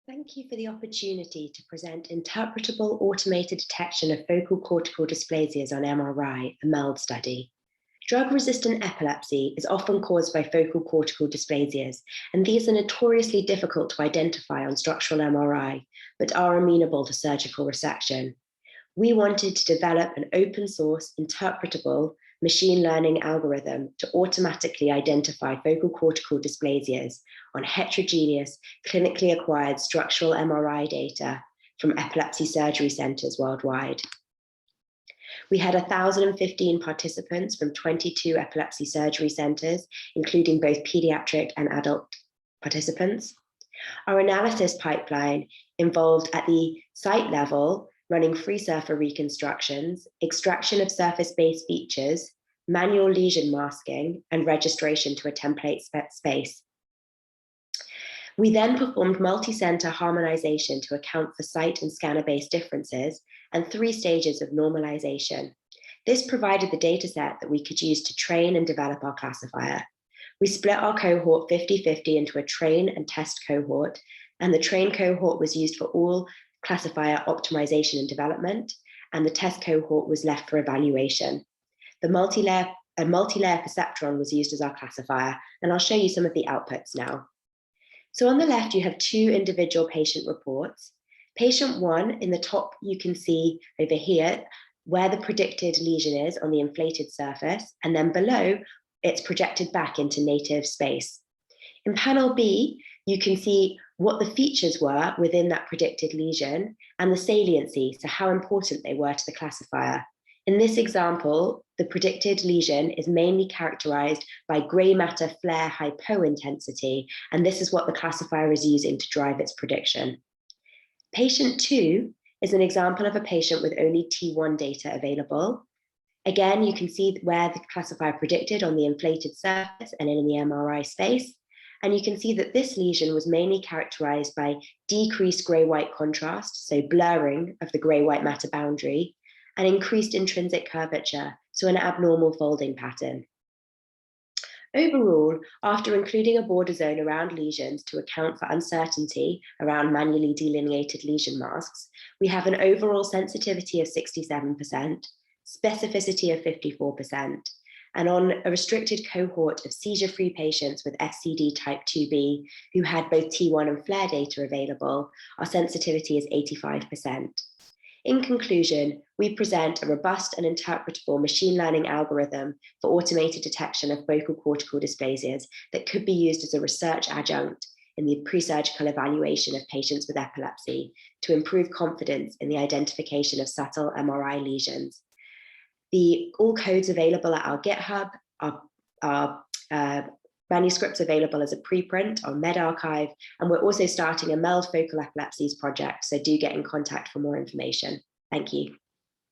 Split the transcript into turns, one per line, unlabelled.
Thank you for the opportunity to present Interpretable Automated Detection of Focal Cortical Dysplasias on MRI, a MELD study. Drug-resistant epilepsy is often caused by focal cortical dysplasias, and these are notoriously difficult to identify on structural MRI, but are amenable to surgical resection. We wanted to develop an open source, interpretable machine learning algorithm to automatically identify focal cortical dysplasias on heterogeneous, clinically acquired structural MRI data from epilepsy surgery centers worldwide. We had 1,015 participants from 22 epilepsy surgery centers, including both pediatric and adult participants. Our analysis pipeline involved at the site level running free surfer reconstructions, extraction of surface-based features, manual lesion masking, and registration to a template space. We then performed multi-center harmonization to account for site and scanner-based differences and 3 stages of normalization. This provided the dataset that we could use to train and develop our classifier. We split our cohort 50-50 into a train and test cohort, and the train cohort was used for all classifier optimization and development, and the test cohort was left for evaluation. A multi-layer perceptron was used as our classifier, and I'll show you some of the outputs now. So on the left, you have 2 individual patient reports. Patient 1, in the top, you can see over here where the predicted lesion is on the inflated surface, and then below, it's projected back into native space. In panel B, you can see what the features were within that predicted lesion and the saliency, so how important they were to the classifier. In this example, the predicted lesion is mainly characterized by gray matter flare hypointensity, and this is what the classifier is using to drive its prediction. Patient 2 is an example of a patient with only T1 data available. Again, you can see where the classifier predicted on the inflated surface and in the MRI space. And you can see that this lesion was mainly characterized by decreased gray-white contrast, so blurring of the gray-white matter boundary, and increased intrinsic curvature, so an abnormal folding pattern. Overall, after including a border zone around lesions to account for uncertainty around manually delineated lesion masks, we have an overall sensitivity of 67%, specificity of 54%, and on a restricted cohort of seizure-free patients with FCD type 2B who had both T1 and flare data available, our sensitivity is 85%. In conclusion, we present a robust and interpretable machine learning algorithm for automated detection of focal cortical dysplasias that could be used as a research adjunct in the pre-surgical evaluation of patients with epilepsy to improve confidence in the identification of subtle MRI lesions. All codes available at our GitHub, our manuscripts available as a preprint on medRxiv, and we're also starting a MELD Focal Epilepsies project, so do get in contact for more information. Thank you.